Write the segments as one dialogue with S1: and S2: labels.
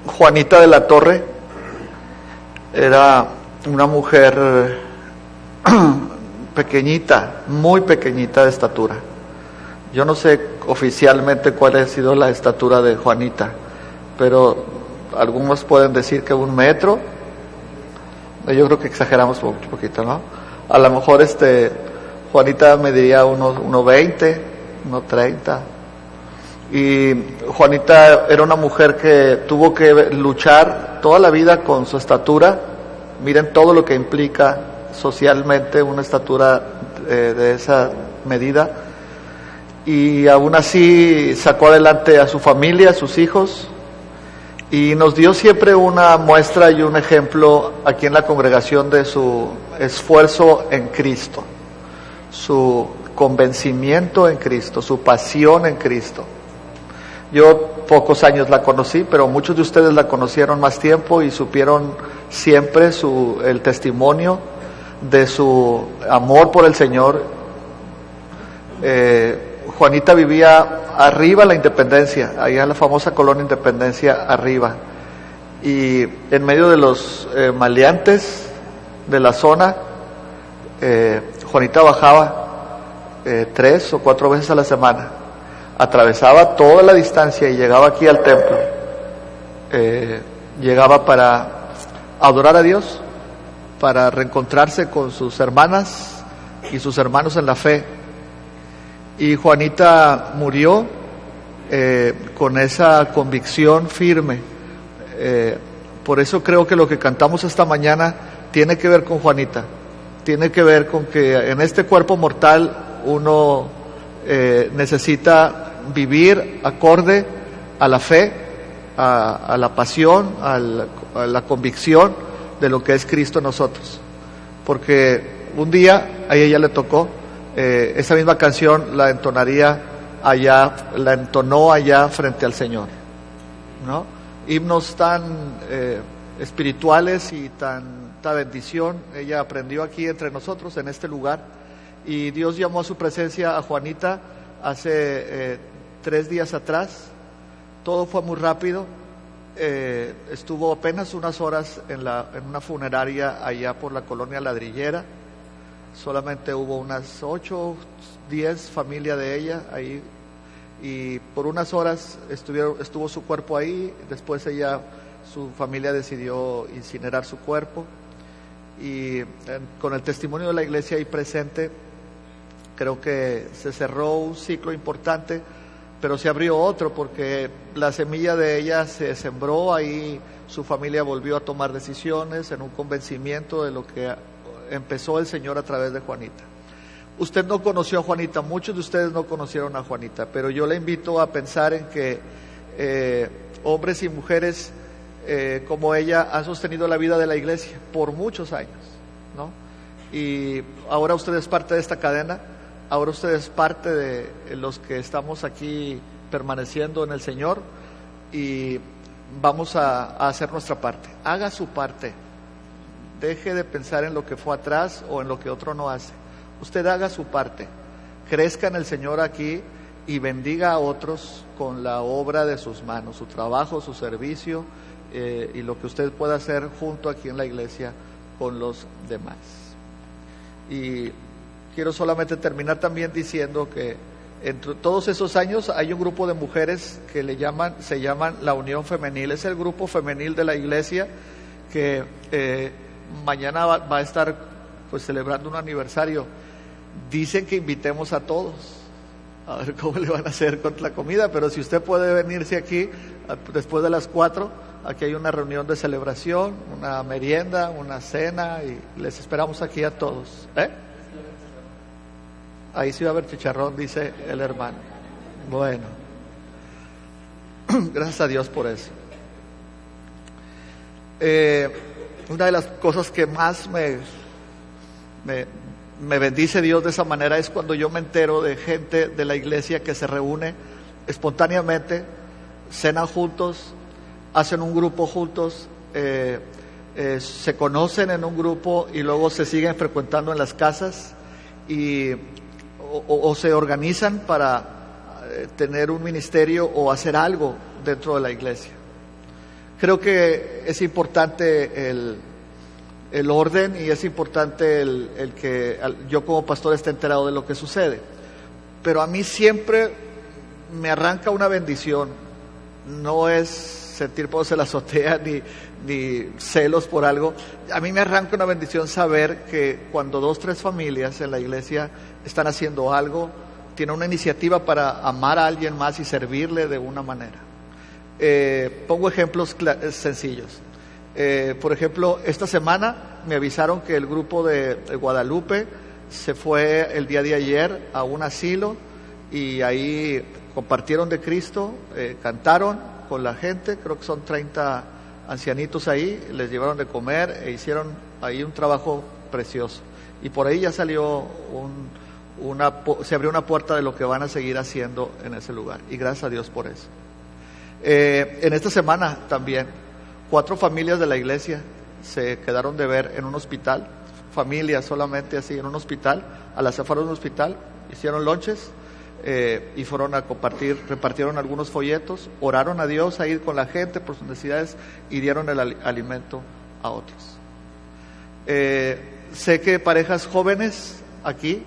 S1: Juanita de la Torre era una mujer pequeñita, muy pequeñita de estatura. Yo no sé oficialmente cuál ha sido la estatura de Juanita, pero algunos pueden decir que 1 metro. Yo creo que exageramos un poquito, ¿no? A lo mejor Juanita mediría unos 1.20, 1.30. Y Juanita era una mujer que tuvo que luchar toda la vida con su estatura. Miren todo lo que implica socialmente una estatura de esa medida. Y aún así sacó adelante a su familia, a sus hijos. Y nos dio siempre una muestra y un ejemplo aquí en la congregación de su esfuerzo en Cristo, su convencimiento en Cristo, su pasión en Cristo. Yo pocos años la conocí, pero muchos de ustedes la conocieron más tiempo y supieron siempre el testimonio de su amor por el Señor. Juanita vivía arriba en la Independencia, allá en la famosa colonia Independencia arriba, y en medio de los maleantes de la zona, Juanita bajaba 3 o 4 veces a la semana, atravesaba toda la distancia y llegaba aquí al templo. Llegaba para adorar a Dios, para reencontrarse con sus hermanas y sus hermanos en la fe. Y Juanita murió con esa convicción firme. Por eso creo que lo que cantamos esta mañana tiene que ver con Juanita. Tiene que ver con que en este cuerpo mortal uno necesita vivir acorde a la fe, a la pasión, a la convicción de lo que es Cristo en nosotros. Porque un día a ella le tocó, esa misma canción la entonó allá frente al Señor, ¿no? Himnos tan espirituales y tanta bendición ella aprendió aquí entre nosotros en este lugar, y Dios llamó a su presencia a Juanita hace 3 días atrás. Todo fue muy rápido. Estuvo apenas unas horas en una funeraria allá por la colonia Ladrillera. Solamente hubo unas 8, 10 familias de ella ahí, y por unas horas estuvo su cuerpo ahí. Después su familia decidió incinerar su cuerpo, y con el testimonio de la iglesia ahí presente, creo que se cerró un ciclo importante, pero se abrió otro, porque la semilla de ella se sembró ahí. Su familia volvió a tomar decisiones en un convencimiento de lo que empezó el Señor a través de Juanita. Usted no conoció a Juanita, muchos de ustedes no conocieron a Juanita, pero yo le invito a pensar en que hombres y mujeres como ella han sostenido la vida de la iglesia por muchos años, ¿no? Y ahora usted es parte de esta cadena, ahora usted es parte de los que estamos aquí permaneciendo en el Señor, y vamos a hacer nuestra parte. Haga su parte. Deje de pensar en lo que fue atrás o en lo que otro no hace. Usted haga su parte. Crezca en el Señor aquí y bendiga a otros con la obra de sus manos, su trabajo, su servicio, y lo que usted pueda hacer junto aquí en la iglesia con los demás. Y quiero solamente terminar también diciendo que entre todos esos años hay un grupo de mujeres que se llaman la Unión Femenil. Es el grupo femenil de la iglesia que mañana va a estar pues celebrando un aniversario. Dicen que invitemos a todos, a ver cómo le van a hacer con la comida, pero si usted puede venirse aquí después de las 4, aquí hay una reunión de celebración, una merienda, una cena, y les esperamos aquí a todos. Ahí sí va a haber chicharrón, dice el hermano. Bueno, gracias a Dios por eso. Una de las cosas que más me bendice Dios de esa manera es cuando yo me entero de gente de la iglesia que se reúne espontáneamente, cenan juntos, hacen un grupo juntos, se conocen en un grupo y luego se siguen frecuentando en las casas, o se organizan para tener un ministerio o hacer algo dentro de la iglesia. Creo que es importante el orden y es importante el que yo como pastor esté enterado de lo que sucede. Pero a mí siempre me arranca una bendición. No es sentir pozos en la azotea ni celos por algo. A mí me arranca una bendición saber que cuando 2, 3 familias en la iglesia están haciendo algo, tienen una iniciativa para amar a alguien más y servirle de una manera. Pongo ejemplos sencillos. Por ejemplo, esta semana me avisaron que el grupo de Guadalupe se fue el día de ayer a un asilo y ahí compartieron de Cristo, cantaron con la gente, creo que son 30 ancianitos ahí, les llevaron de comer e hicieron ahí un trabajo precioso. Y por ahí ya salió se abrió una puerta de lo que van a seguir haciendo en ese lugar. Y gracias a Dios por eso. En esta semana también 4 familias de la iglesia se quedaron de ver en un hospital, familias solamente así, en un hospital, a las afueras de un hospital, hicieron lonches y fueron a compartir, repartieron algunos folletos, oraron a Dios a ir con la gente por sus necesidades y dieron el alimento a otros. Sé que parejas jóvenes aquí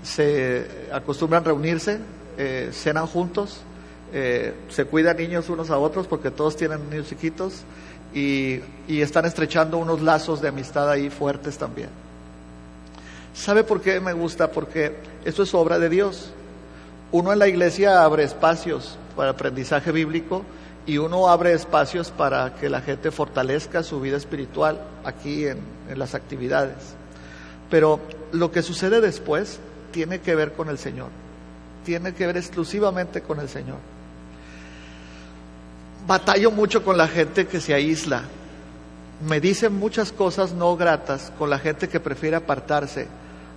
S1: se acostumbran a reunirse, cenan juntos, se cuidan niños unos a otros porque todos tienen niños chiquitos y están estrechando unos lazos de amistad ahí fuertes también. ¿Sabe por qué me gusta? Porque esto es obra de Dios. Uno en la iglesia abre espacios para aprendizaje bíblico y uno abre espacios para que la gente fortalezca su vida espiritual aquí en las actividades. Pero lo que sucede después tiene que ver con el Señor, tiene que ver exclusivamente con el Señor. Batallo mucho con la gente que se aísla. Me dicen muchas cosas no gratas con la gente que prefiere apartarse,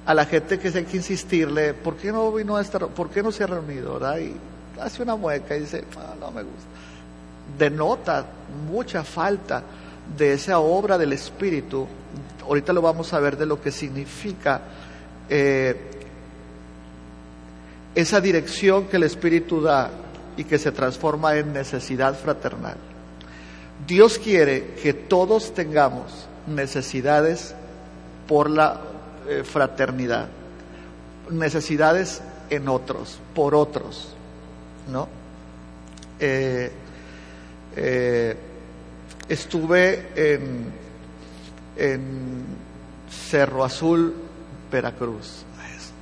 S1: a la gente que hay que insistirle, ¿por qué no vino a por qué no se ha reunido? ¿Verdad? Y hace una mueca y dice, no me gusta. Denota mucha falta de esa obra del Espíritu. Ahorita lo vamos a ver de lo que significa esa dirección que el Espíritu da y que se transforma en necesidad fraternal. Dios quiere que todos tengamos necesidades por la fraternidad, necesidades en otros, por otros, ¿no? Estuve en Cerro Azul, Veracruz,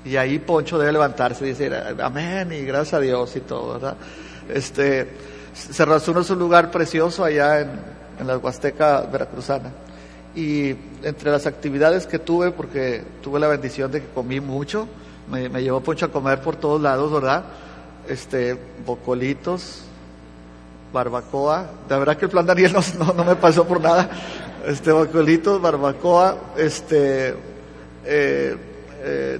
S1: y ahí Poncho debe levantarse y decir amén y gracias a Dios y todo, ¿verdad? Cerro Azul es un lugar precioso allá en la Huasteca veracruzana. Y entre las actividades que tuve, porque tuve la bendición de que comí mucho, me llevó Poncho a comer por todos lados, ¿verdad? Bocolitos, barbacoa, de verdad que el plan Daniel no me pasó por nada. Bocolitos, barbacoa,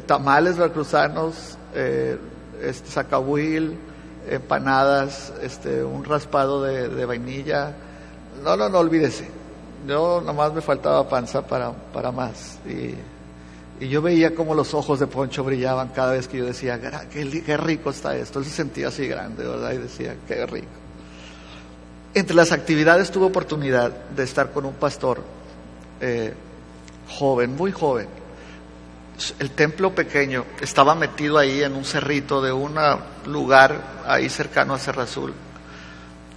S1: tamales veracruzanos, zacahuil, empanadas, un raspado de vainilla. No, olvídese. Yo nomás me faltaba panza para más. Y yo veía como los ojos de Poncho brillaban cada vez que yo decía, qué rico está esto. Él se sentía así grande, ¿verdad? Y decía, qué rico. Entre las actividades tuve oportunidad de estar con un pastor joven, muy joven. El templo pequeño estaba metido ahí en un cerrito de un lugar ahí cercano a Cerro Azul.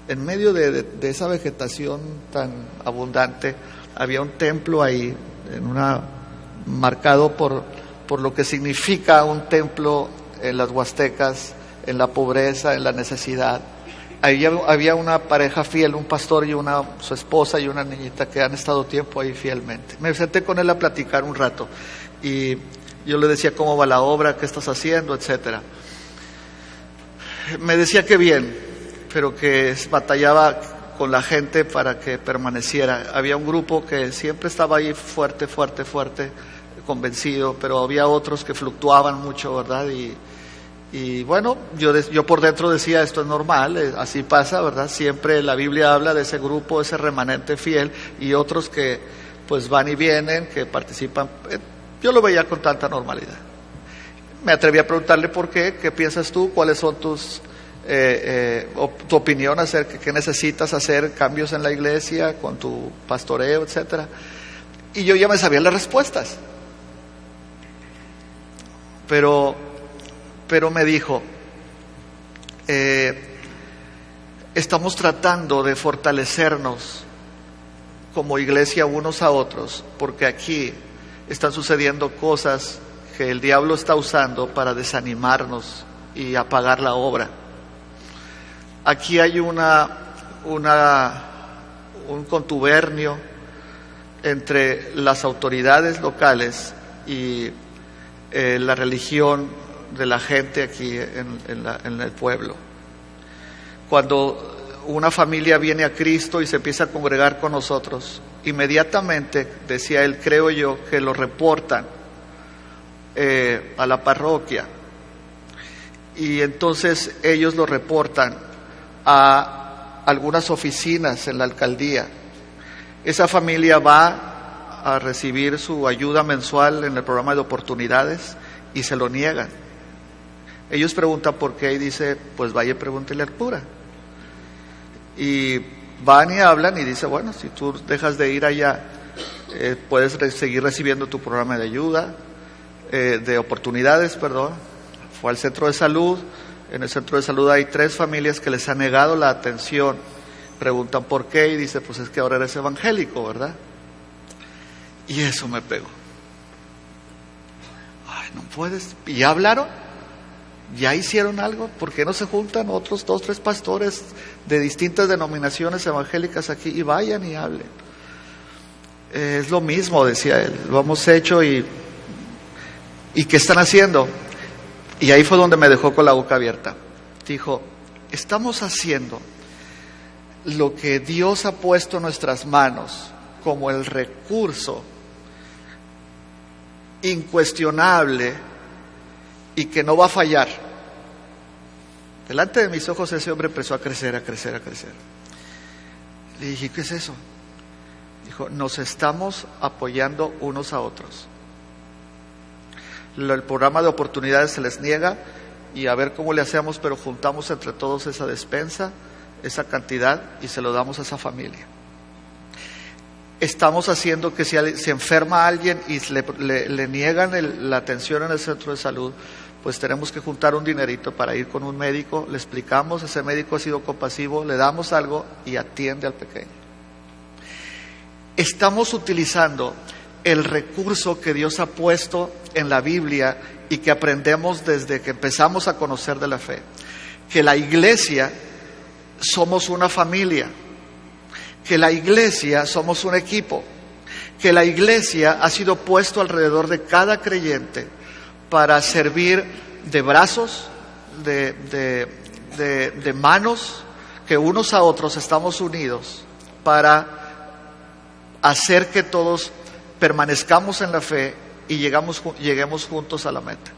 S1: En medio de esa vegetación tan abundante había un templo ahí, marcado por lo que significa un templo en las Huastecas, en la pobreza, en la necesidad. Ahí había una pareja fiel, un pastor y su esposa y una niñita que han estado tiempo ahí fielmente. Me senté con él a platicar un rato y yo le decía cómo va la obra, qué estás haciendo, etcétera. Me decía que bien, pero que batallaba con la gente para que permaneciera. Había un grupo que siempre estaba ahí fuerte, convencido, pero había otros que fluctuaban mucho, ¿verdad? Y bueno, yo por dentro decía, esto es normal, así pasa, ¿verdad? Siempre la Biblia habla de ese grupo, ese remanente fiel, y otros que pues van y vienen, que participan. Yo lo veía con tanta normalidad. Me atreví a preguntarle por qué piensas tú, cuáles son tus tu opinión acerca de qué necesitas hacer, cambios en la iglesia, con tu pastoreo, etcétera. Y yo ya me sabía las respuestas. Pero me dijo, estamos tratando de fortalecernos como iglesia unos a otros, porque aquí están sucediendo cosas que el diablo está usando para desanimarnos y apagar la obra. Aquí hay un contubernio entre las autoridades locales y la religión de la gente aquí en el pueblo. Cuando una familia viene a Cristo y se empieza a congregar con nosotros, inmediatamente, decía él, creo yo, que lo reportan a la parroquia, y entonces ellos lo reportan a algunas oficinas en la alcaldía. Esa familia va a recibir su ayuda mensual en el programa de oportunidades y se lo niegan. Ellos preguntan por qué y dice, pues vaya y pregúntele al cura. Y van y hablan y dice, bueno, si tú dejas de ir allá, puedes seguir recibiendo tu programa de ayuda, de oportunidades, perdón. Fue al centro de salud. En el centro de salud hay 3 familias que les han negado la atención. Preguntan por qué y dice, pues es que ahora eres evangélico, ¿verdad? Y eso me pegó. Ay, no puedes. ¿Y ya hablaron? ¿Ya hicieron algo? ¿Por qué no se juntan otros 2, 3 pastores de distintas denominaciones evangélicas aquí y vayan y hablen? Es lo mismo, decía él, lo hemos hecho y ¿qué están haciendo? Y ahí fue donde me dejó con la boca abierta. Dijo, estamos haciendo lo que Dios ha puesto en nuestras manos como el recurso incuestionable y que no va a fallar. Delante de mis ojos ese hombre empezó a crecer, a crecer, a crecer. Le dije, ¿qué es eso? Dijo, nos estamos apoyando unos a otros. El programa de oportunidades se les niega y a ver cómo le hacemos, pero juntamos entre todos esa despensa, esa cantidad y se lo damos a esa familia. Estamos haciendo que si se enferma alguien y le niegan la atención en el centro de salud, pues tenemos que juntar un dinerito para ir con un médico, le explicamos, ese médico ha sido compasivo, le damos algo y atiende al pequeño. Estamos utilizando el recurso que Dios ha puesto en la Biblia y que aprendemos desde que empezamos a conocer de la fe, que la iglesia somos una familia, que la iglesia somos un equipo, que la iglesia ha sido puesto alrededor de cada creyente para servir de brazos, de manos, que unos a otros estamos unidos para hacer que todos permanezcamos en la fe y lleguemos juntos a la meta.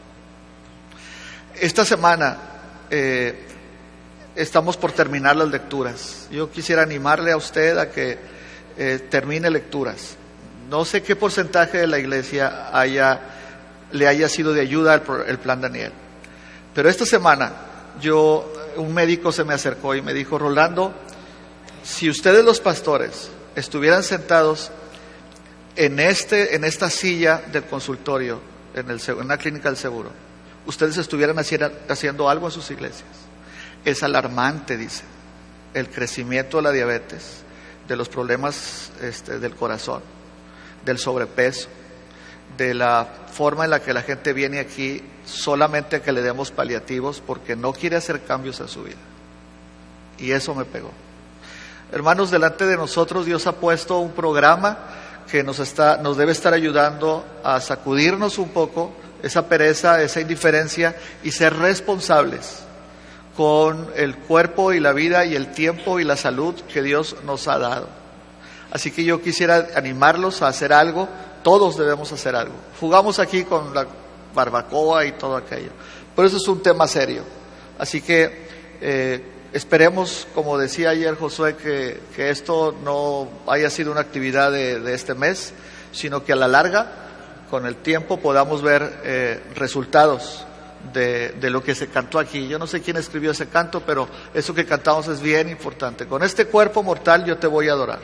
S1: Esta semana estamos por terminar las lecturas. Yo quisiera animarle a usted a que termine lecturas. No sé qué porcentaje de la iglesia le haya sido de ayuda el Plan Daniel, pero esta semana un médico se me acercó y me dijo, Rolando, si ustedes los pastores estuvieran sentados en esta silla del consultorio, en la clínica del seguro, ustedes estuvieran haciendo algo en sus iglesias. Es alarmante, dice, el crecimiento de la diabetes, de los problemas del corazón, del sobrepeso, de la forma en la que la gente viene aquí solamente a que le demos paliativos porque no quiere hacer cambios en su vida. Y eso me pegó. Hermanos, delante de nosotros Dios ha puesto un programa que nos debe estar ayudando a sacudirnos un poco esa pereza, esa indiferencia y ser responsables con el cuerpo y la vida y el tiempo y la salud que Dios nos ha dado. Así que yo quisiera animarlos a hacer algo. Todos debemos hacer algo. Jugamos aquí con la barbacoa y todo aquello, pero eso es un tema serio. Así que esperemos, como decía ayer Josué, que esto no haya sido una actividad de este mes, sino que a la larga, con el tiempo, podamos ver resultados de lo que se cantó aquí. Yo no sé quién escribió ese canto, pero eso que cantamos es bien importante. Con este cuerpo mortal yo te voy a adorar.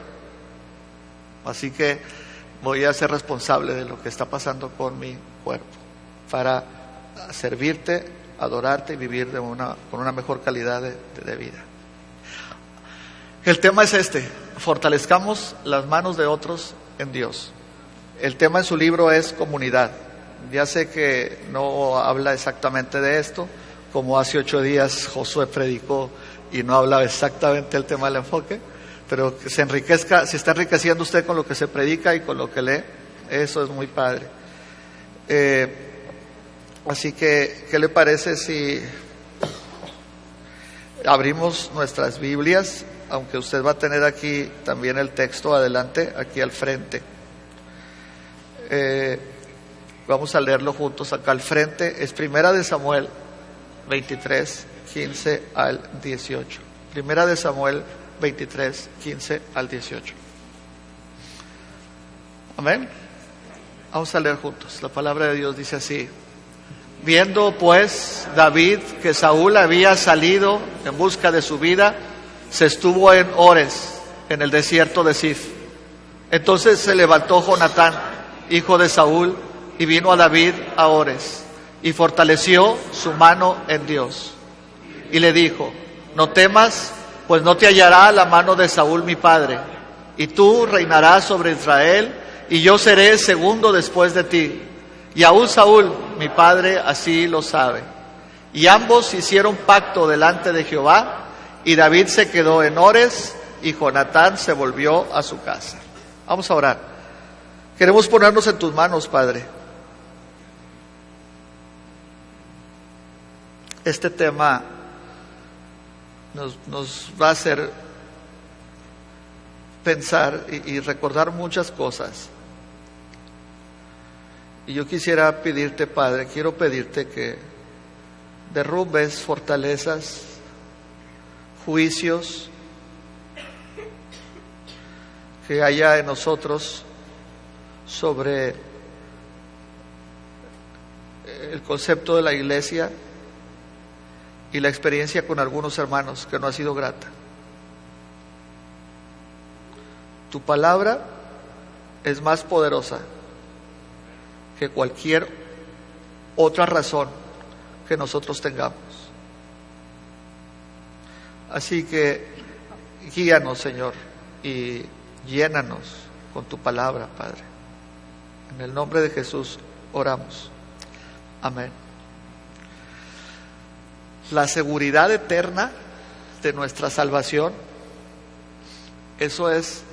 S1: Así que voy a ser responsable de lo que está pasando con mi cuerpo para servirte, adorarte y vivir con una mejor calidad de vida. El tema es este: fortalezcamos las manos de otros en Dios. El tema en su libro es comunidad. Ya sé que no habla exactamente de esto, como hace 8 días Josué predicó y no hablaba exactamente del tema del enfoque, pero que se está enriqueciendo usted con lo que se predica y con lo que lee. Eso es muy padre. Así que, ¿qué le parece si abrimos nuestras Biblias? Aunque usted va a tener aquí también el texto adelante, aquí al frente. Vamos a leerlo juntos acá al frente. Es Primera de Samuel 23, 15 al 18. Primera de Samuel 23, 15 al 18. Amén. Vamos a leer juntos. La palabra de Dios dice así: viendo pues David que Saúl había salido en busca de su vida, se estuvo en Ores, en el desierto de Sif. Entonces se levantó Jonatán, hijo de Saúl, y vino a David a Ores, y fortaleció su mano en Dios. Y le dijo: no temas, pues no te hallará la mano de Saúl mi padre, y tú reinarás sobre Israel, y yo seré segundo después de ti. Y aún Saúl, mi padre, así lo sabe. Y ambos hicieron pacto delante de Jehová, y David se quedó en Ores, y Jonatán se volvió a su casa. Vamos a orar. Queremos ponernos en tus manos, Padre. Este tema nos va a hacer pensar y recordar muchas cosas. Y yo quisiera pedirte, Padre, quiero pedirte que derrumbes fortalezas, juicios que haya en nosotros sobre el concepto de la iglesia y la experiencia con algunos hermanos que no ha sido grata. Tu palabra es más poderosa que cualquier otra razón que nosotros tengamos. Así que guíanos, Señor, y llénanos con tu palabra, Padre. En el nombre de Jesús oramos. Amén. La seguridad eterna de nuestra salvación, eso es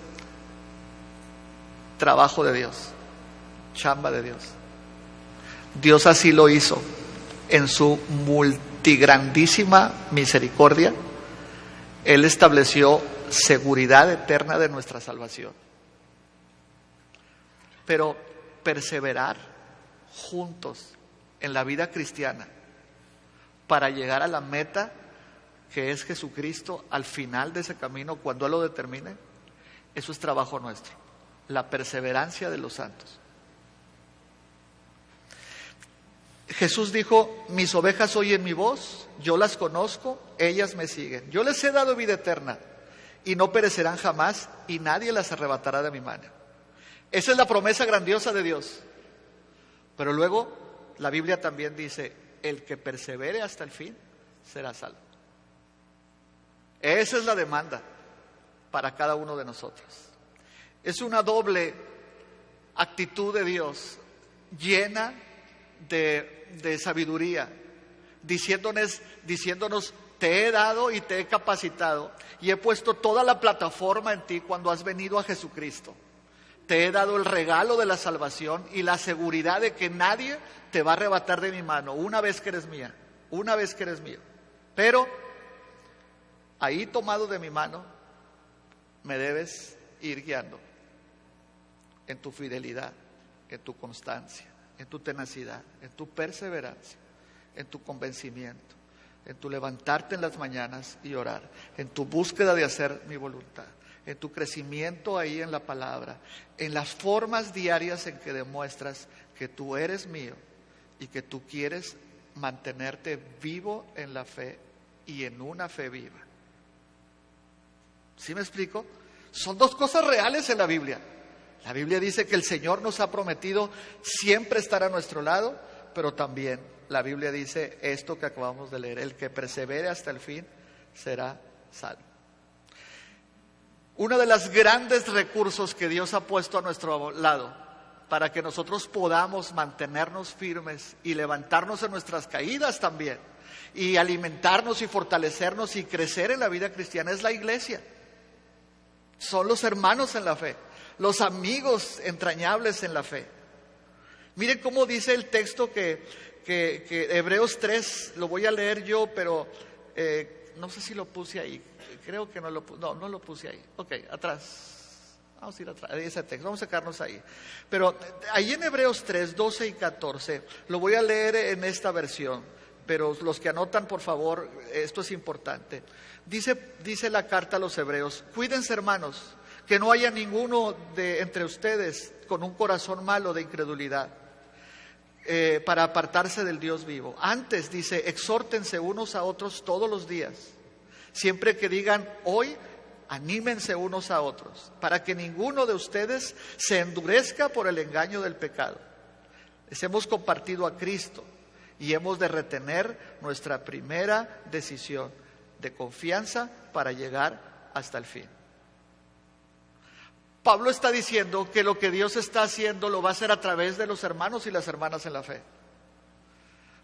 S1: trabajo de Dios, chamba de Dios. Dios así lo hizo en su multigrandísima misericordia. Él estableció seguridad eterna de nuestra salvación. Pero perseverar juntos en la vida cristiana para llegar a la meta que es Jesucristo al final de ese camino, cuando Él lo determine, eso es trabajo nuestro, la perseverancia de los santos. Jesús dijo: mis ovejas oyen mi voz, yo las conozco, ellas me siguen. Yo les he dado vida eterna y no perecerán jamás, y nadie las arrebatará de mi mano. Esa es la promesa grandiosa de Dios. Pero luego la Biblia también dice: el que persevere hasta el fin será salvo. Esa es la demanda para cada uno de nosotros. Es una doble actitud de Dios, llena de sabiduría, diciéndonos: te he dado y te he capacitado y he puesto toda la plataforma en ti cuando has venido a Jesucristo. Te he dado el regalo de la salvación y la seguridad de que nadie te va a arrebatar de mi mano una vez que eres mía, una vez que eres mío. Pero ahí, tomado de mi mano, me debes ir guiando en tu fidelidad, en tu constancia, en tu tenacidad, en tu perseverancia, en tu convencimiento, en tu levantarte en las mañanas y orar, en tu búsqueda de hacer mi voluntad, en tu crecimiento ahí en la palabra, en las formas diarias en que demuestras que tú eres mío y que tú quieres mantenerte vivo en la fe y en una fe viva. ¿Sí me explico? Son dos cosas reales en la Biblia. La Biblia dice que el Señor nos ha prometido siempre estar a nuestro lado, pero también la Biblia dice esto que acabamos de leer: el que persevere hasta el fin será salvo. Uno de los grandes recursos que Dios ha puesto a nuestro lado para que nosotros podamos mantenernos firmes y levantarnos en nuestras caídas también, y alimentarnos y fortalecernos y crecer en la vida cristiana, es la iglesia. Son los hermanos en la fe, los amigos entrañables en la fe. Miren cómo dice el texto que Hebreos 3, lo voy a leer yo, pero no sé si lo puse ahí. Creo que no lo puse ahí. Ok, atrás. Vamos a ir atrás, ese texto, vamos a sacarnos ahí. Pero ahí en Hebreos 3, 12 y 14, lo voy a leer en esta versión, pero los que anotan, por favor, esto es importante. Dice la carta a los hebreos: cuídense, hermanos, que no haya ninguno entre ustedes con un corazón malo de incredulidad, para apartarse del Dios vivo. Antes, dice, exhórtense unos a otros todos los días, siempre que digan hoy, anímense unos a otros, para que ninguno de ustedes se endurezca por el engaño del pecado. Les hemos compartido a Cristo y hemos de retener nuestra primera decisión de confianza para llegar hasta el fin. Pablo está diciendo que lo que Dios está haciendo lo va a hacer a través de los hermanos y las hermanas en la fe.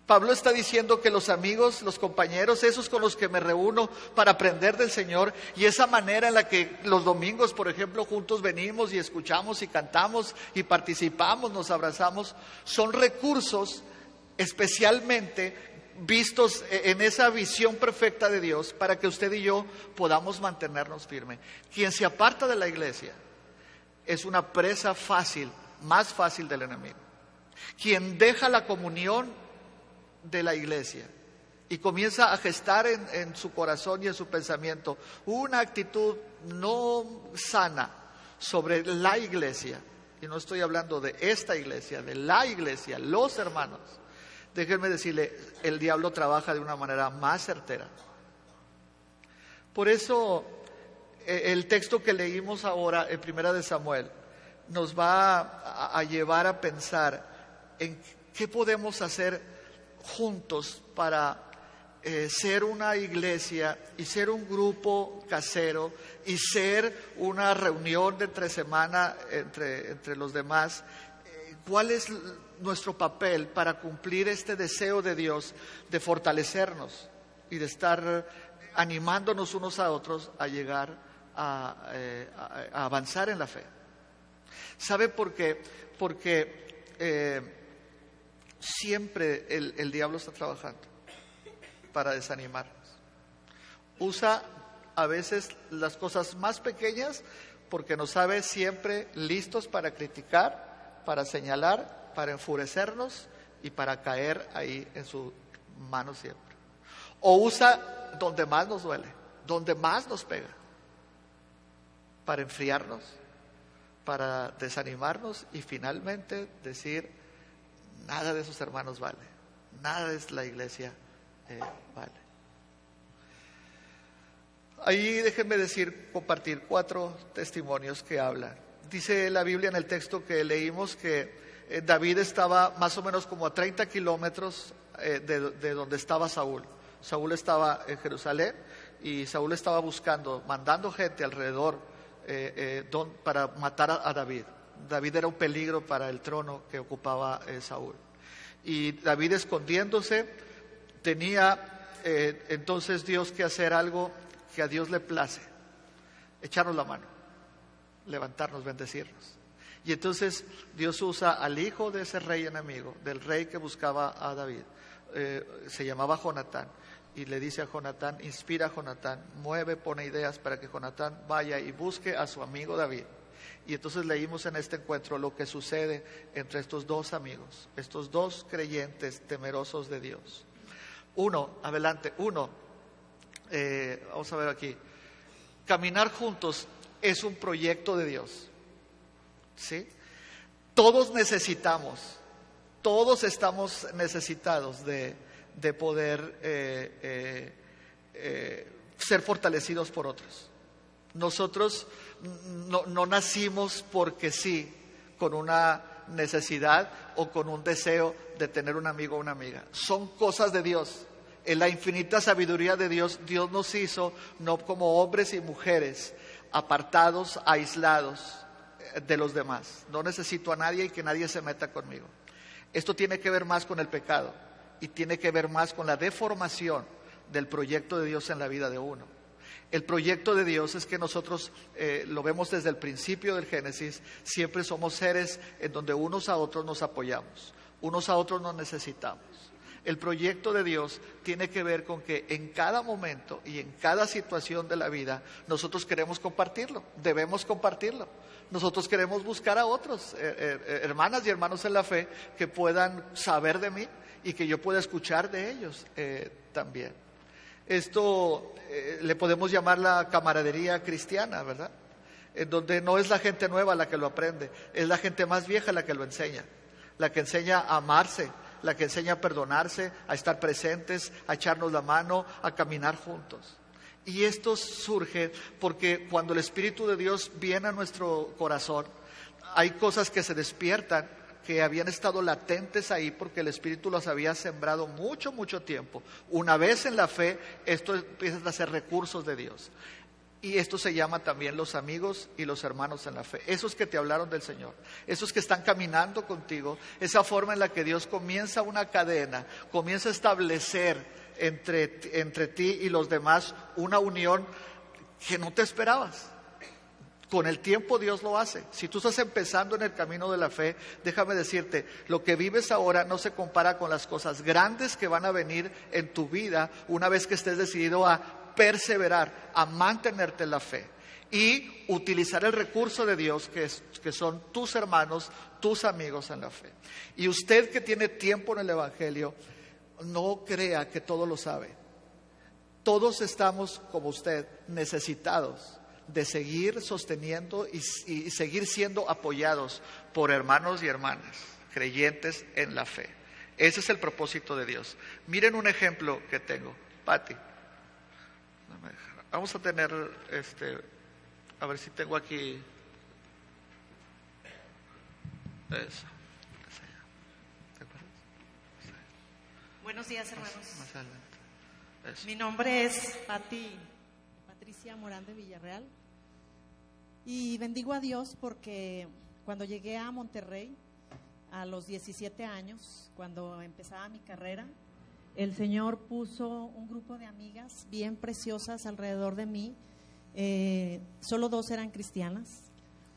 S1: Pablo está diciendo que los amigos, los compañeros, esos con los que me reúno para aprender del Señor, y esa manera en la que los domingos, por ejemplo, juntos venimos y escuchamos y cantamos y participamos, nos abrazamos, son recursos especialmente vistos en esa visión perfecta de Dios para que usted y yo podamos mantenernos firmes. Quien se aparta de la iglesia es una presa fácil, más fácil del enemigo. Quien deja la comunión de la iglesia y comienza a gestar en su corazón y en su pensamiento una actitud no sana sobre la iglesia, y no estoy hablando de esta iglesia, de la iglesia, los hermanos, déjenme decirle, el diablo trabaja de una manera más certera. Por eso el texto que leímos ahora en Primera de Samuel nos va a llevar a pensar en qué podemos hacer juntos para ser una iglesia y ser un grupo casero y ser una reunión de entre semana entre los demás. ¿Cuál es nuestro papel para cumplir este deseo de Dios de fortalecernos y de estar animándonos unos a otros a llegar a avanzar en la fe? ¿Sabe por qué? Porque siempre el diablo está trabajando para desanimarnos. Usa a veces las cosas más pequeñas porque nos sabe siempre listos para criticar, para señalar, para enfurecernos y para caer ahí en su mano siempre. O usa donde más nos duele, donde más nos pega, para enfriarnos, para desanimarnos y finalmente decir: nada de sus hermanos vale, nada de la iglesia vale. Ahí déjenme compartir 4 testimonios que hablan. Dice la Biblia en el texto que leímos que David estaba más o menos como a 30 kilómetros de donde estaba Saúl. Saúl estaba en Jerusalén y Saúl estaba mandando gente alrededor para matar a David. David era un peligro para el trono que ocupaba Saúl. Y David, escondiéndose, tenía entonces Dios que hacer algo que a Dios le place: echarnos la mano, levantarnos, bendecirnos. Y entonces Dios usa al hijo de ese rey enemigo, del rey que buscaba a David, se llamaba Jonatán, y le dice a Jonatán, inspira a Jonatán, pone ideas para que Jonatán vaya y busque a su amigo David. Y entonces leímos en este encuentro lo que sucede entre estos dos amigos, estos dos creyentes temerosos de Dios. Vamos a ver aquí, caminar juntos es un proyecto de Dios, ¿sí? Todos estamos necesitados de de poder ser fortalecidos por otros. Nosotros no nacimos porque sí, con una necesidad o con un deseo de tener un amigo o una amiga. Son cosas de Dios. En la infinita sabiduría de Dios, Dios nos hizo no como hombres y mujeres apartados, aislados de los demás. No necesito a nadie y que nadie se meta conmigo. Esto tiene que ver más con el pecado y tiene que ver más con la deformación del proyecto de Dios en la vida de uno. El proyecto de Dios es que nosotros, lo vemos desde el principio del Génesis, siempre somos seres en donde unos a otros nos apoyamos, unos a otros nos necesitamos. El proyecto de Dios tiene que ver con que en cada momento y en cada situación de la vida nosotros queremos compartirlo, debemos compartirlo. Nosotros queremos buscar a otros, hermanas y hermanos en la fe, que puedan saber de mí y que yo pueda escuchar de ellos también. Esto le podemos llamar la camaradería cristiana, ¿verdad? En donde no es la gente nueva la que lo aprende, es la gente más vieja la que lo enseña, la que enseña a amarse, la que enseña a perdonarse, a estar presentes, a echarnos la mano, a caminar juntos. Y esto surge porque cuando el Espíritu de Dios viene a nuestro corazón, hay cosas que se despiertan, que habían estado latentes ahí porque el Espíritu las había sembrado mucho tiempo. Una vez en la fe, esto empieza a ser recursos de Dios. Y esto se llama también los amigos y los hermanos en la fe. Esos que te hablaron del Señor, esos que están caminando contigo, esa forma en la que Dios comienza una cadena, comienza a establecer entre ti y los demás una unión que no te esperabas. Con el tiempo Dios lo hace. Si tú estás empezando en el camino de la fe, déjame decirte, lo que vives ahora no se compara con las cosas grandes que van a venir en tu vida una vez que estés decidido a perseverar, a mantenerte en la fe y utilizar el recurso de Dios que son tus hermanos, tus amigos en la fe. Y usted que tiene tiempo en el Evangelio, no crea que todo lo sabe. Todos estamos, como usted, necesitados de seguir sosteniendo y seguir siendo apoyados por hermanos y hermanas creyentes en la fe. Ese es el propósito de Dios. Miren un ejemplo que tengo. Pati, vamos a tener a ver si tengo aquí eso. ¿Te acuerdas?
S2: Buenos días, hermanos.
S1: Más adelante. Eso.
S2: Mi nombre es Patricia Morán de Villarreal y bendigo a Dios porque cuando llegué a Monterrey a los 17 años, cuando empezaba mi carrera, el Señor puso un grupo de amigas bien preciosas alrededor de mí. Solo 2 eran cristianas.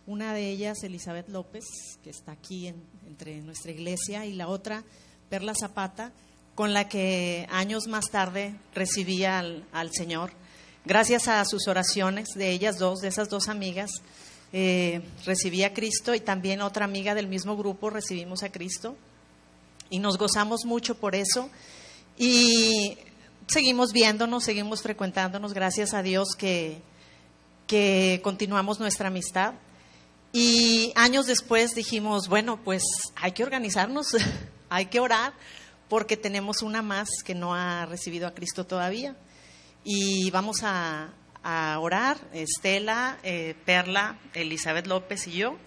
S2: Una de ellas, Elizabeth López, que está aquí entre nuestra iglesia, y la otra, Perla Zapata, con la que años más tarde recibí al Señor. Gracias a sus oraciones de ellas dos, de esas 2 amigas, recibí a Cristo, y también otra amiga del mismo grupo recibimos a Cristo. Y nos gozamos mucho por eso. Y seguimos viéndonos, seguimos frecuentándonos, gracias a Dios que continuamos nuestra amistad. Y años después dijimos, bueno, pues hay que organizarnos, hay que orar, porque tenemos una más que no ha recibido a Cristo todavía. Y vamos a orar, Estela, Perla, Elizabeth López y yo,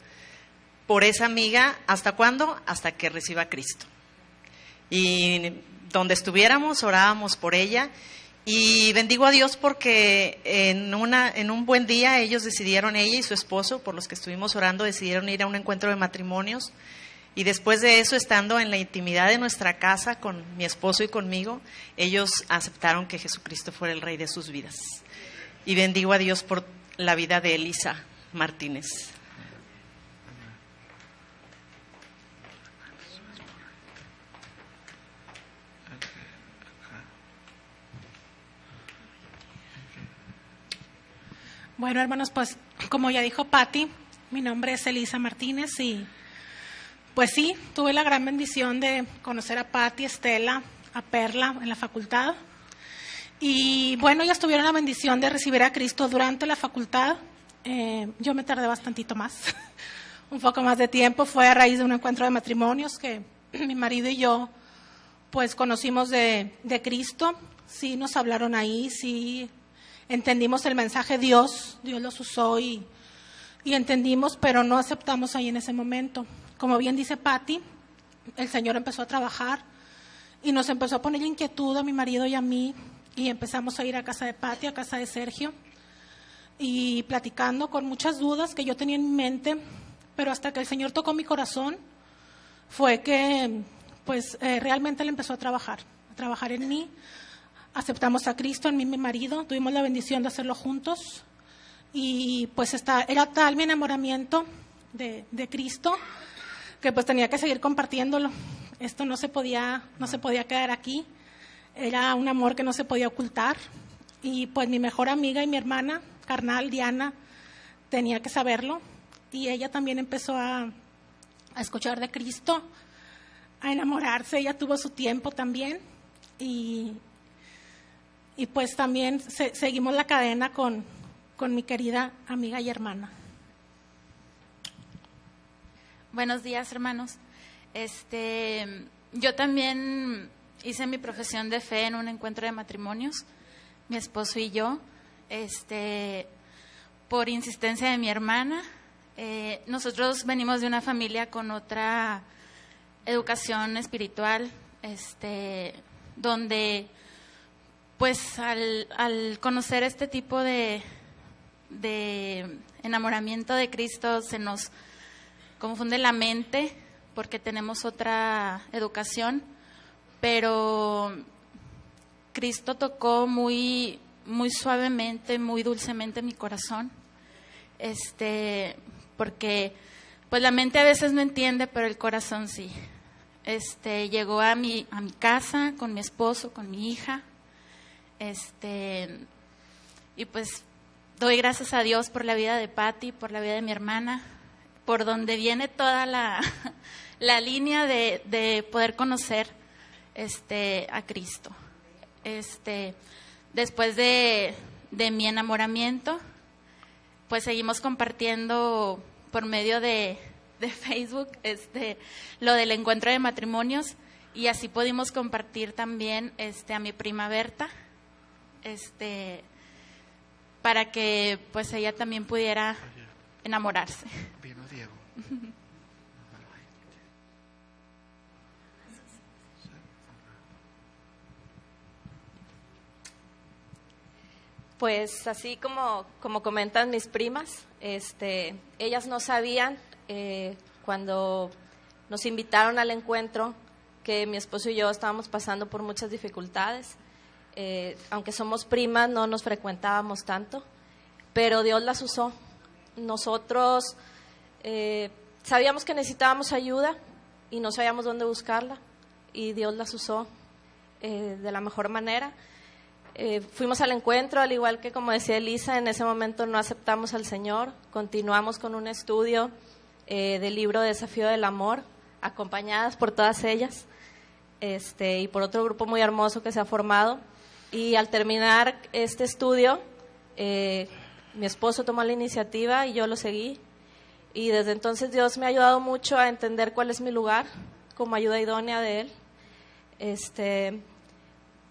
S2: por esa amiga. ¿Hasta cuándo? Hasta que reciba a Cristo. Y donde estuviéramos, orábamos por ella. Y bendigo a Dios porque en un buen día ellos decidieron, ella y su esposo, por los que estuvimos orando, decidieron ir a un encuentro de matrimonios. Y después de eso, estando en la intimidad de nuestra casa con mi esposo y conmigo, ellos aceptaron que Jesucristo fuera el Rey de sus vidas. Y bendigo a Dios por la vida de Elisa Martínez.
S3: Bueno, hermanos, pues como ya dijo Pati, mi nombre es Elisa Martínez y pues sí, tuve la gran bendición de conocer a Pati, Estela, a Perla en la facultad. Y bueno, ellas tuvieron la bendición de recibir a Cristo durante la facultad. Yo me tardé bastantito más, un poco más de tiempo. Fue a raíz de un encuentro de matrimonios que mi marido y yo pues conocimos de Cristo, sí nos hablaron ahí, sí entendimos el mensaje, Dios los usó y entendimos, pero no aceptamos ahí en ese momento. Como bien dice Patti, el Señor empezó a trabajar y nos empezó a poner inquietud a mi marido y a mí, y empezamos a ir a casa de Patti, a casa de Sergio, y platicando con muchas dudas que yo tenía en mi mente, pero hasta que el Señor tocó mi corazón, fue que pues realmente Él empezó a trabajar en mí. Aceptamos a Cristo, en mí y mi marido, tuvimos la bendición de hacerlo juntos, y pues era tal mi enamoramiento de Cristo que pues tenía que seguir compartiéndolo. Esto no se podía quedar aquí, era un amor que no se podía ocultar, y pues mi mejor amiga y mi hermana carnal, Diana, tenía que saberlo, y ella también empezó a escuchar de Cristo, a enamorarse. Ella tuvo su tiempo también, y pues también seguimos la cadena con mi querida amiga y hermana.
S4: Buenos días, hermanos. Yo también hice mi profesión de fe en un encuentro de matrimonios, mi esposo y yo, por insistencia de mi hermana. Nosotros venimos de una familia con otra educación espiritual, donde pues al conocer este tipo de enamoramiento de Cristo se nos confunde la mente porque tenemos otra educación, pero Cristo tocó muy, muy suavemente, muy dulcemente mi corazón, porque pues la mente a veces no entiende, pero el corazón sí. Llegó a mi casa con mi esposo, con mi hija, y pues doy gracias a Dios por la vida de Patti, por la vida de mi hermana, por donde viene toda la línea de poder conocer a Cristo. Después de mi enamoramiento, pues seguimos compartiendo por medio de Facebook lo del encuentro de matrimonios, y así pudimos compartir también a mi prima Berta, para que pues ella también pudiera enamorarse.
S1: Vino Diego.
S5: Pues así como comentan mis primas, ellas no sabían cuando nos invitaron al encuentro que mi esposo y yo estábamos pasando por muchas dificultades. Aunque somos primas, no nos frecuentábamos tanto, pero Dios las usó. Nosotros sabíamos que necesitábamos ayuda y no sabíamos dónde buscarla, y Dios las usó de la mejor manera. Fuimos al encuentro, al igual que como decía Elisa, en ese momento no aceptamos al Señor. Continuamos con un estudio del libro Desafío del Amor, acompañadas por todas ellas, y por otro grupo muy hermoso que se ha formado. Y al terminar este estudio, mi esposo tomó la iniciativa y yo lo seguí. Y desde entonces Dios me ha ayudado mucho a entender cuál es mi lugar como ayuda idónea de Él.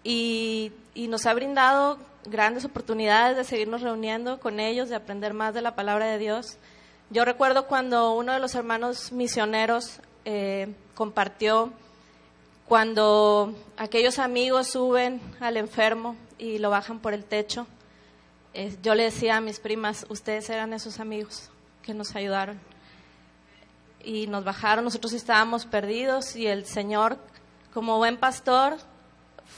S5: Y nos ha brindado grandes oportunidades de seguirnos reuniendo con ellos, de aprender más de la palabra de Dios. Yo recuerdo cuando uno de los hermanos misioneros compartió cuando aquellos amigos suben al enfermo y lo bajan por el techo. Yo le decía a mis primas, ustedes eran esos amigos que nos ayudaron y nos bajaron. Nosotros estábamos perdidos y el Señor, como buen pastor,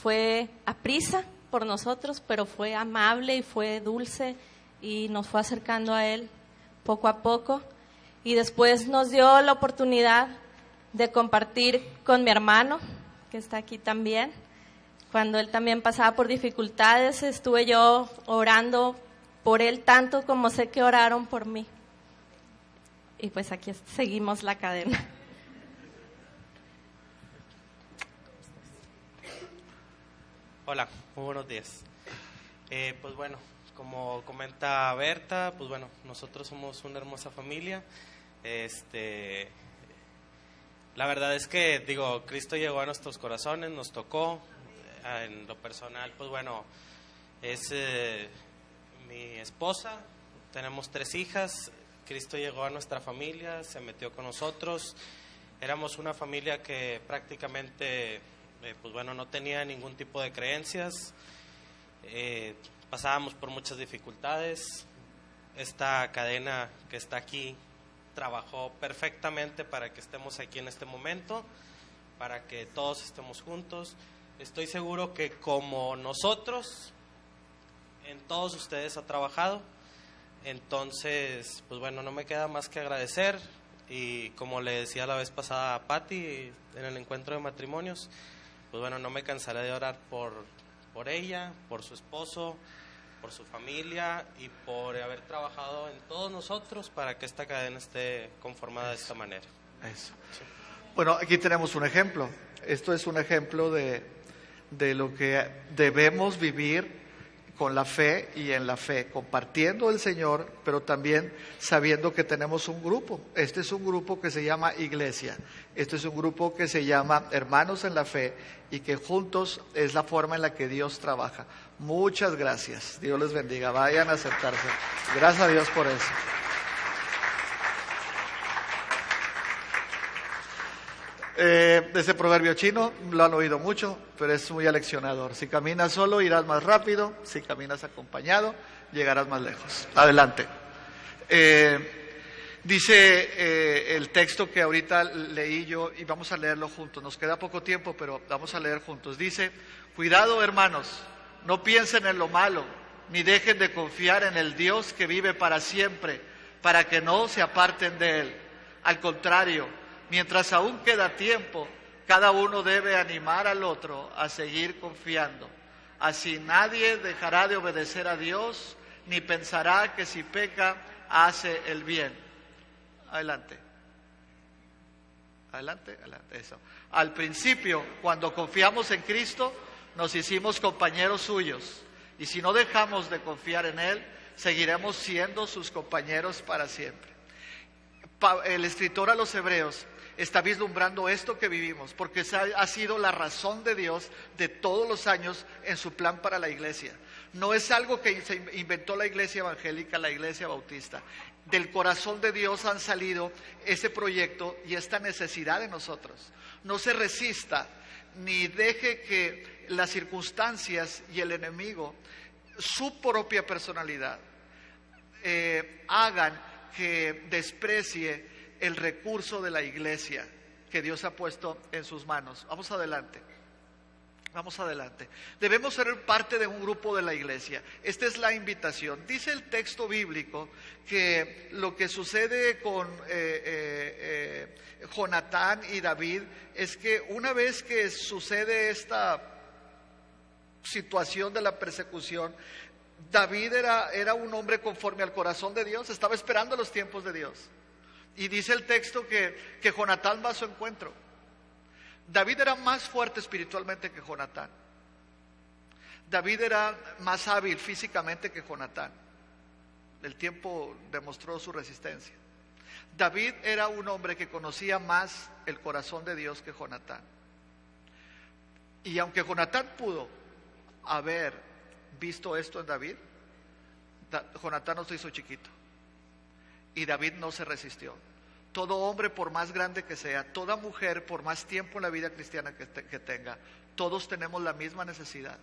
S5: fue aprisa por nosotros, pero fue amable y fue dulce y nos fue acercando a Él poco a poco. Y después nos dio la oportunidad de compartir con mi hermano, que está aquí también. Cuando él también pasaba por dificultades, estuve yo orando por él tanto como sé que oraron por mí. Y pues aquí seguimos la cadena.
S6: Hola, muy buenos días. Pues bueno, como comenta Berta, pues bueno, nosotros somos una hermosa familia. La verdad es que, Cristo llegó a nuestros corazones, nos tocó. En lo personal, pues bueno, es mi esposa, tenemos 3 hijas. Cristo llegó a nuestra familia, se metió con nosotros. Éramos una familia que prácticamente, pues bueno, no tenía ningún tipo de creencias. Pasábamos por muchas dificultades. Esta cadena que está aquí trabajó perfectamente para que estemos aquí en este momento, para que todos estemos juntos. Estoy seguro que como nosotros, en todos ustedes ha trabajado. Entonces, pues bueno, no me queda más que agradecer. Y como le decía la vez pasada a Patti en el encuentro de matrimonios, pues bueno, no me cansaré de orar por ella, por su esposo, por su familia y por haber trabajado en todos nosotros para que esta cadena esté conformada de esta manera.
S1: Eso. Sí. Bueno, aquí tenemos un ejemplo. Esto es un ejemplo de lo que debemos vivir con la fe y en la fe, compartiendo el Señor, pero también sabiendo que tenemos un grupo. Este es un grupo que se llama iglesia. Este es un grupo que se llama hermanos en la fe y que juntos es la forma en la que Dios trabaja. Muchas gracias. Dios les bendiga. Vayan a sentarse. Gracias a Dios por eso. Ese proverbio chino lo han oído mucho, pero es muy aleccionador. Si caminas solo, irás más rápido. Si caminas acompañado, llegarás más lejos. Adelante. Dice el texto que ahorita leí yo, y vamos a leerlo juntos. Nos queda poco tiempo, pero vamos a leer juntos. Dice: cuidado, hermanos, no piensen en lo malo, ni dejen de confiar en el Dios que vive para siempre, para que no se aparten de Él. Al contrario, mientras aún queda tiempo, cada uno debe animar al otro a seguir confiando. Así nadie dejará de obedecer a Dios, ni pensará que si peca, hace el bien. Adelante. Adelante, adelante, eso. Al principio, cuando confiamos en Cristo, nos hicimos compañeros suyos. Y si no dejamos de confiar en Él, seguiremos siendo sus compañeros para siempre. El escritor a los Hebreos está vislumbrando esto que vivimos, porque esa ha sido la razón de Dios de todos los años en su plan para la iglesia. No es algo que se inventó la iglesia evangélica, la iglesia bautista. Del corazón de Dios han salido ese proyecto y esta necesidad de nosotros. No se resista, ni deje que las circunstancias y el enemigo, su propia personalidad, hagan que desprecie el recurso de la iglesia que Dios ha puesto en sus manos. Vamos adelante. Vamos adelante. Debemos ser parte de un grupo de la iglesia. Esta es la invitación. Dice el texto bíblico que lo que sucede con Jonatán y David es que una vez que sucede esta situación de la persecución, David era un hombre conforme al corazón de Dios, estaba esperando los tiempos de Dios. Y dice el texto que Jonatán va a su encuentro. David era más fuerte espiritualmente que Jonatán. David era más hábil físicamente que Jonatán. El tiempo demostró su resistencia. David era un hombre que conocía más el corazón de Dios que Jonatán. Y aunque Jonatán pudo haber visto esto en David, Jonatán no se hizo chiquito. Y David no se resistió. Todo hombre, por más grande que sea, toda mujer, por más tiempo en la vida cristiana que tenga, todos tenemos la misma necesidad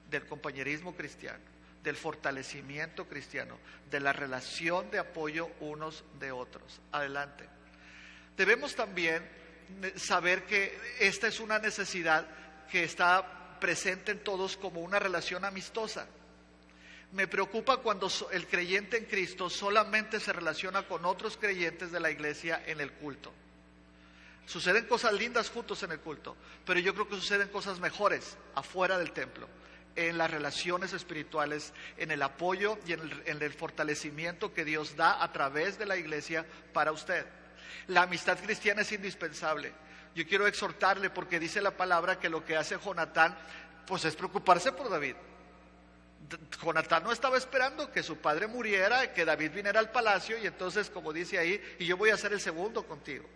S1: del compañerismo cristiano, del fortalecimiento cristiano, de la relación de apoyo unos de otros. Adelante. Debemos también saber que esta es una necesidad que está presente en todos como una relación amistosa. Me preocupa cuando el creyente en Cristo solamente se relaciona con otros creyentes de la iglesia en el culto. Suceden cosas lindas juntos en el culto, pero yo creo que suceden cosas mejores afuera del templo, en las relaciones espirituales, en el apoyo y en el fortalecimiento que Dios da a través de la iglesia para usted. La amistad cristiana es indispensable. Yo quiero exhortarle porque dice la palabra que lo que hace Jonatán, pues es preocuparse por David. Jonatán no estaba esperando que su padre muriera, que David viniera al palacio y entonces, como dice ahí, y yo voy a ser el segundo contigo.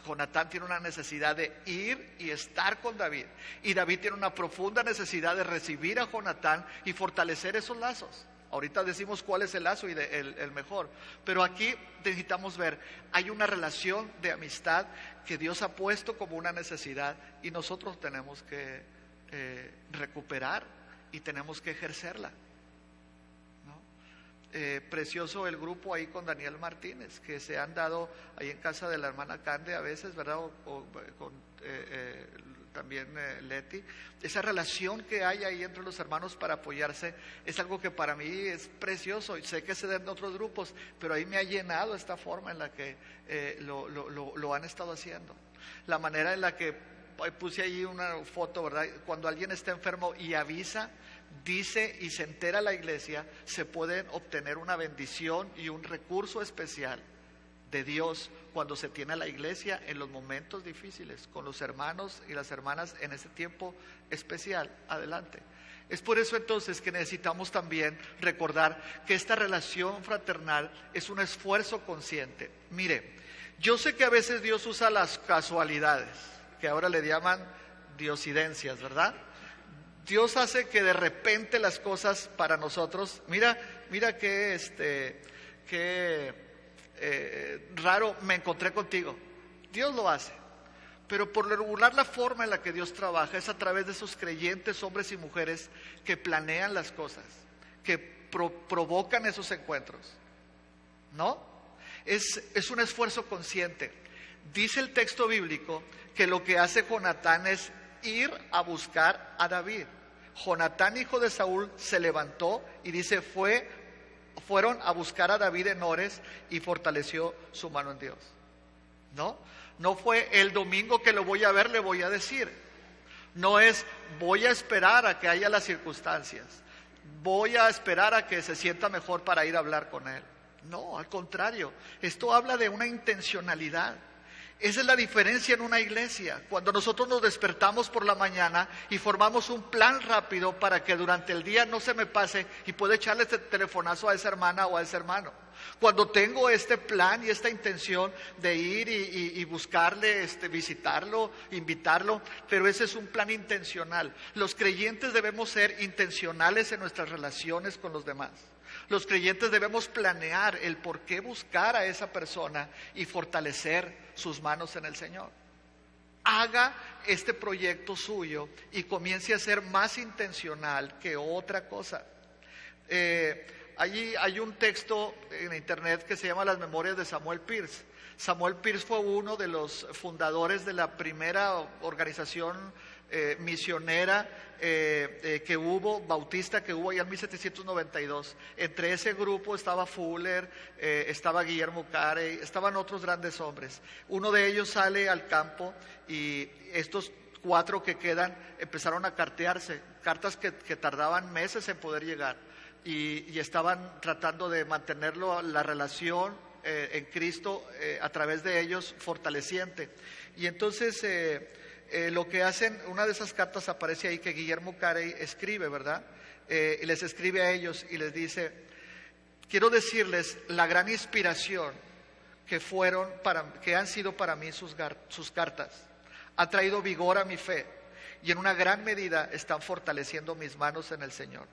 S1: Jonatán tiene una necesidad de ir y estar con David. Y David tiene una profunda necesidad de recibir a Jonatán y fortalecer esos lazos. Ahorita decimos cuál es el lazo y el mejor. Pero aquí necesitamos ver, hay una relación de amistad que Dios ha puesto como una necesidad y nosotros tenemos que recuperar y tenemos que ejercerla. Precioso el grupo ahí con Daniel Martínez, que se han dado ahí en casa de la hermana Cande a veces, ¿verdad? O con también Leti. Esa relación que hay ahí entre los hermanos para apoyarse es algo que para mí es precioso. Y sé que se da en otros grupos, pero ahí me ha llenado esta forma en la que lo han estado haciendo. La manera en la que puse ahí una foto, ¿verdad? Cuando alguien está enfermo y avisa, dice y se entera la iglesia, se puede obtener una bendición y un recurso especial de Dios cuando se tiene a la iglesia en los momentos difíciles, con los hermanos y las hermanas en ese tiempo especial. Adelante. Es por eso entonces que necesitamos también recordar que esta relación fraternal es un esfuerzo consciente. Mire, yo sé que a veces Dios usa las casualidades, que ahora le llaman diosidencias, ¿verdad? Dios hace que de repente las cosas para nosotros, mira que raro me encontré contigo. Dios lo hace, pero por lo regular la forma en la que Dios trabaja es a través de esos creyentes, hombres y mujeres que planean las cosas, que provocan esos encuentros, ¿no? Es un esfuerzo consciente. Dice el texto bíblico que lo que hace Jonatán es ir a buscar a David. Jonatán, hijo de Saúl, se levantó y dice, fueron a buscar a David en Ores y fortaleció su mano en Dios. No fue el domingo que lo voy a ver, le voy a decir. No es voy a esperar a que haya las circunstancias, voy a esperar a que se sienta mejor para ir a hablar con él. No, al contrario, esto habla de una intencionalidad. Esa es la diferencia en una iglesia, cuando nosotros nos despertamos por la mañana y formamos un plan rápido para que durante el día no se me pase y pueda echarle este telefonazo a esa hermana o a ese hermano. Cuando tengo este plan y esta intención de ir y buscarle, visitarlo, invitarlo, pero ese es un plan intencional. Los creyentes debemos ser intencionales en nuestras relaciones con los demás. Los creyentes debemos planear el por qué buscar a esa persona y fortalecer sus manos en el Señor. Haga este proyecto suyo y comience a ser más intencional que otra cosa. Allí hay un texto en internet que se llama Las Memorias de Samuel Pierce. Samuel Pierce fue uno de los fundadores de la primera organización misionera que hubo, bautista que hubo allá en 1792. Entre ese grupo estaba Fuller, estaba Guillermo Carey, estaban otros grandes hombres. Uno de ellos sale al campo y estos 4 que quedan empezaron a cartearse, cartas que tardaban meses en poder llegar y estaban tratando de mantenerlo, la relación en Cristo a través de ellos fortaleciente. Y entonces lo que hacen, una de esas cartas aparece ahí que Guillermo Carey escribe, ¿verdad? Y les escribe a ellos y les dice, quiero decirles la gran inspiración que han sido para mí sus cartas. Ha traído vigor a mi fe y en una gran medida están fortaleciendo mis manos en el Señor.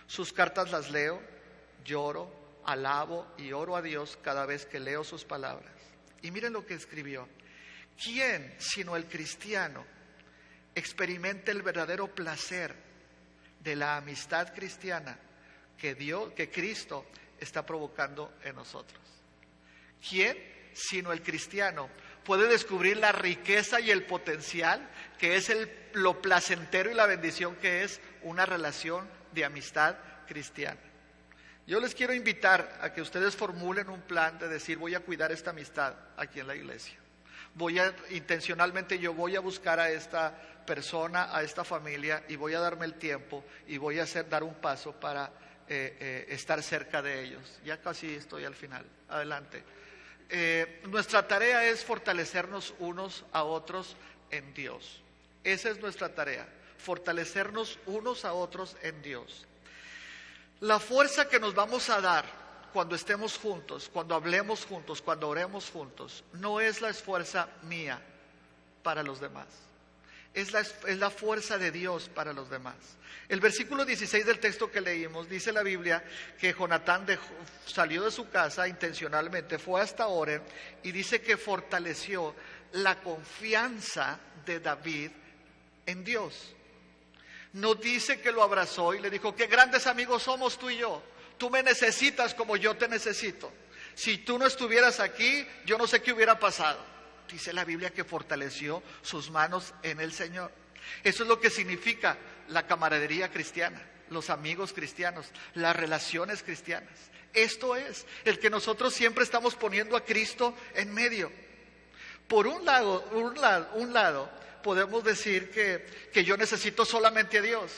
S1: Sus cartas las leo, lloro, alabo y oro a Dios cada vez que leo sus palabras. Y miren lo que escribió. ¿Quién, sino el cristiano, experimenta el verdadero placer de la amistad cristiana que Cristo está provocando en nosotros? ¿Quién, sino el cristiano, puede descubrir la riqueza y el potencial que es lo placentero y la bendición que es una relación de amistad cristiana? Yo les quiero invitar a que ustedes formulen un plan de decir, voy a cuidar esta amistad aquí en la iglesia. Intencionalmente yo voy a buscar a esta persona, a esta familia, y voy a darme el tiempo y voy a dar un paso para estar cerca de ellos. Ya casi estoy al final. Adelante. Nuestra tarea es fortalecernos unos a otros en Dios. Esa es nuestra tarea, fortalecernos unos a otros en Dios. La fuerza que nos vamos a dar cuando estemos juntos, cuando hablemos juntos, cuando oremos juntos, no es la fuerza mía para los demás. Es la fuerza de Dios para los demás. El versículo 16 del texto que leímos, dice la Biblia que Jonatán salió de su casa intencionalmente, fue hasta Oren y dice que fortaleció la confianza de David en Dios. No dice que lo abrazó y le dijo: qué grandes amigos somos tú y yo. Tú me necesitas como yo te necesito. Si tú no estuvieras aquí, yo no sé qué hubiera pasado. Dice la Biblia que fortaleció sus manos en el Señor. Eso es lo que significa la camaradería cristiana, los amigos cristianos, las relaciones cristianas. Esto es el que nosotros siempre estamos poniendo a Cristo en medio. Por un lado podemos decir que yo necesito solamente a Dios,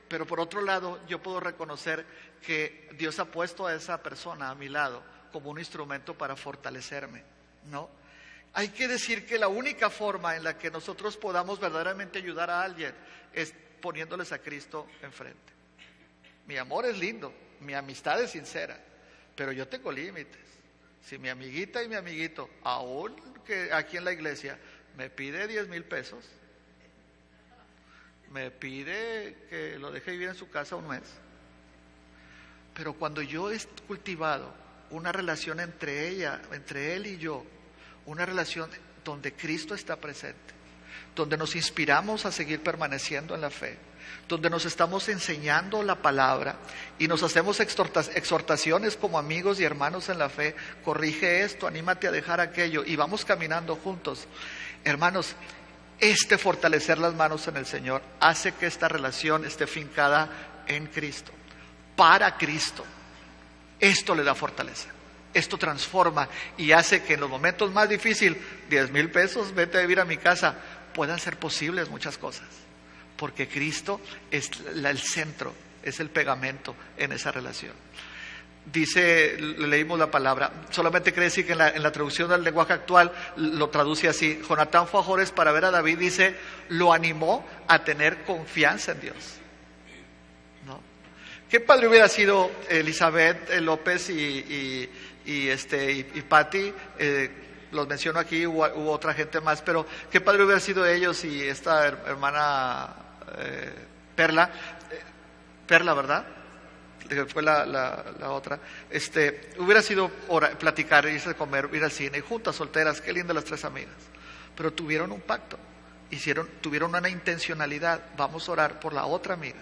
S1: pero por otro lado yo puedo reconocer que Dios ha puesto a esa persona a mi lado como un instrumento para fortalecerme, ¿no? Hay que decir que la única forma en la que nosotros podamos verdaderamente ayudar a alguien es poniéndoles a Cristo enfrente. Mi amor es lindo, mi amistad es sincera, pero yo tengo límites. Si mi amiguita y mi amiguito, aún que aquí en la iglesia, me pide 10,000 pesos, me pide que lo deje vivir en su casa un mes, pero cuando yo he cultivado una relación entre él y yo, una relación donde Cristo está presente, donde nos inspiramos a seguir permaneciendo en la fe, donde nos estamos enseñando la palabra y nos hacemos exhortaciones como amigos y hermanos en la fe: corrige esto, anímate a dejar aquello, y vamos caminando juntos. Hermanos, fortalecer las manos en el Señor hace que esta relación esté fincada en Cristo, para Cristo. Esto le da fortaleza. Esto transforma y hace que en los momentos más difíciles, 10,000 pesos, vete a vivir a mi casa, puedan ser posibles muchas cosas, porque Cristo es el centro, es el pegamento en esa relación. Leímos la palabra, solamente quiere decir que en la traducción del lenguaje actual lo traduce así: Jonatán fue a Jores para ver a David, dice, lo animó a tener confianza en Dios, ¿no? Qué padre hubiera sido Elizabeth López y Patti, los menciono aquí, hubo otra gente más, pero qué padre hubiera sido ellos y esta hermana Perla, ¿verdad? Que fue la otra, hubiera sido platicar, irse a comer, ir al cine, y juntas, solteras, qué lindas las tres amigas, pero tuvieron un pacto, tuvieron una intencionalidad: vamos a orar por la otra amiga,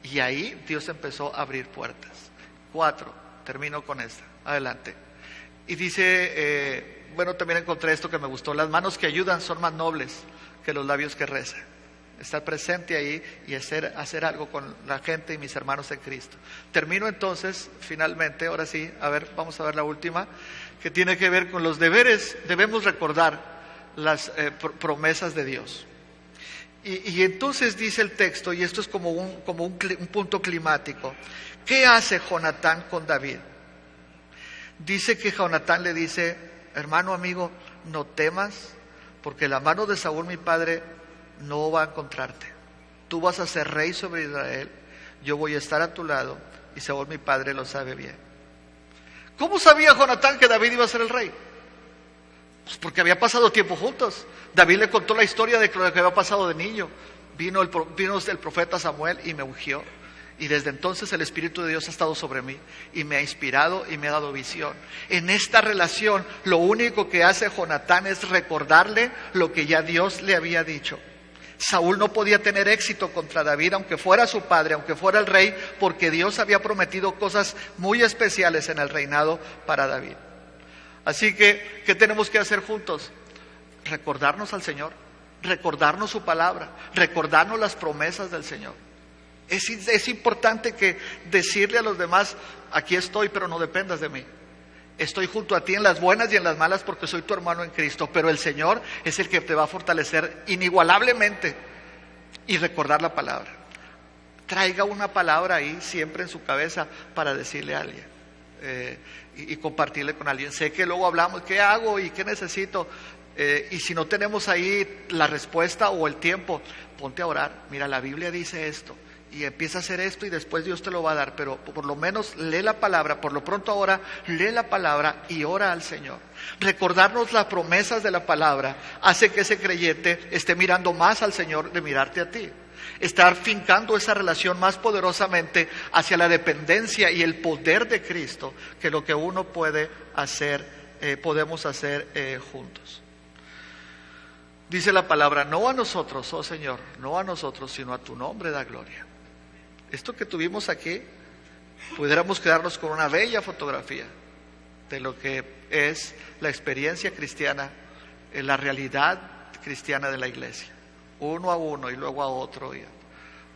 S1: y ahí Dios empezó a abrir puertas. 4, termino con esta, adelante. Y dice, también encontré esto que me gustó: las manos que ayudan son más nobles que los labios que rezan. Estar presente ahí y hacer algo con la gente y mis hermanos en Cristo. Termino entonces, finalmente, ahora sí, vamos a ver la última, que tiene que ver con los deberes. Debemos recordar las promesas de Dios. Y entonces dice el texto, y esto es como un punto climático: ¿qué hace Jonatán con David? Dice que Jonatán le dice: hermano, amigo, no temas, porque la mano de Saúl mi padre no va a encontrarte. Tú vas a ser rey sobre Israel, yo voy a estar a tu lado, y Saúl mi padre lo sabe bien. ¿Cómo sabía Jonatán que David iba a ser el rey? Pues porque había pasado tiempo juntos. David le contó la historia de lo que había pasado de niño. Vino el profeta Samuel y me ungió, y desde entonces el Espíritu de Dios ha estado sobre mí y me ha inspirado y me ha dado visión. En esta relación lo único que hace Jonatán es recordarle lo que ya Dios le había dicho. Saúl no podía tener éxito contra David, aunque fuera su padre, aunque fuera el rey, porque Dios había prometido cosas muy especiales en el reinado para David. Así que, ¿qué tenemos que hacer juntos? Recordarnos al Señor, recordarnos su palabra, recordarnos las promesas del Señor. Es importante que decirle a los demás: aquí estoy, pero no dependas de mí. Estoy junto a ti en las buenas y en las malas, porque soy tu hermano en Cristo, pero el Señor es el que te va a fortalecer inigualablemente. Y recordar la palabra. Traiga una palabra ahí siempre en su cabeza para decirle a alguien, y compartirle con alguien. Sé que luego hablamos: ¿qué hago y qué necesito? Y si no tenemos ahí la respuesta o el tiempo, ponte a orar. Mira, la Biblia dice esto, y empieza a hacer esto y después Dios te lo va a dar, pero por lo menos lee la palabra, por lo pronto ahora lee la palabra y ora al Señor. Recordarnos las promesas de la palabra hace que ese creyente esté mirando más al Señor de mirarte a ti. Estar fincando esa relación más poderosamente hacia la dependencia y el poder de Cristo que lo que uno puede hacer, podemos hacer juntos. Dice la palabra, no a nosotros, oh Señor, no a nosotros, sino a tu nombre da gloria. Esto que tuvimos aquí, pudiéramos quedarnos con una bella fotografía de lo que es la experiencia cristiana, la realidad cristiana de la iglesia, uno a uno y luego a otro.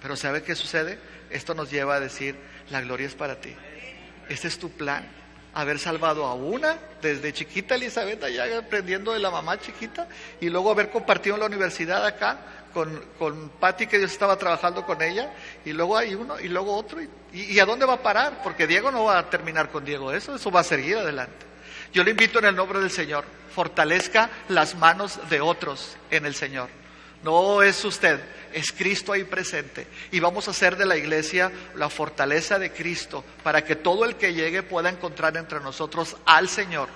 S1: Pero ¿sabe qué sucede? Esto nos lleva a decir, la gloria es para ti. Este es tu plan, haber salvado a una, desde chiquita Elizabeth, allá aprendiendo de la mamá chiquita, y luego haber compartido en la universidad acá, con Patti, que Dios estaba trabajando con ella, y luego hay uno, y luego otro, y ¿a dónde va a parar? Porque Diego no va a terminar con Diego, eso va a seguir adelante. Yo le invito en el nombre del Señor, fortalezca las manos de otros en el Señor. No es usted, es Cristo ahí presente, y vamos a hacer de la iglesia la fortaleza de Cristo, para que todo el que llegue pueda encontrar entre nosotros al Señor,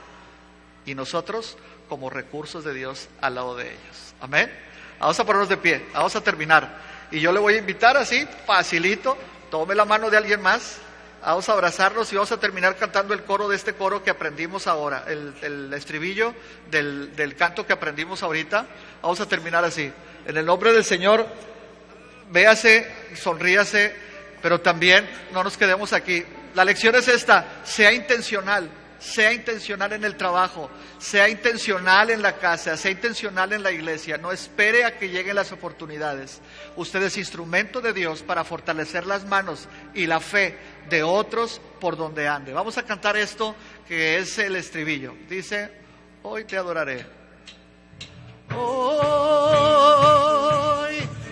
S1: y nosotros como recursos de Dios al lado de ellos. Amén. Vamos a ponernos de pie, vamos a terminar. Y yo le voy a invitar así, facilito, tome la mano de alguien más, vamos a abrazarnos y vamos a terminar cantando el coro de este coro que aprendimos ahora, el estribillo del canto que aprendimos ahorita. Vamos a terminar así. En el nombre del Señor, véase, sonríase, pero también no nos quedemos aquí. La lección es esta, sea intencional en el trabajo, sea intencional en la casa, sea intencional en la iglesia. No espere a que lleguen las oportunidades. Usted es instrumento de Dios para fortalecer las manos y la fe de otros por donde ande. Vamos a cantar esto que es el estribillo. Dice, hoy te adoraré. Hoy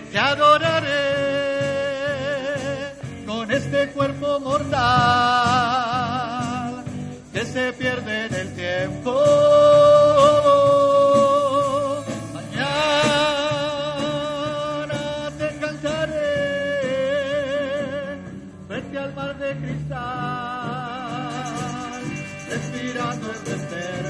S1: te adoraré con este cuerpo mortal que se pierde en el tiempo. Mañana te cantaré frente al mar de cristal, respirando el desierto.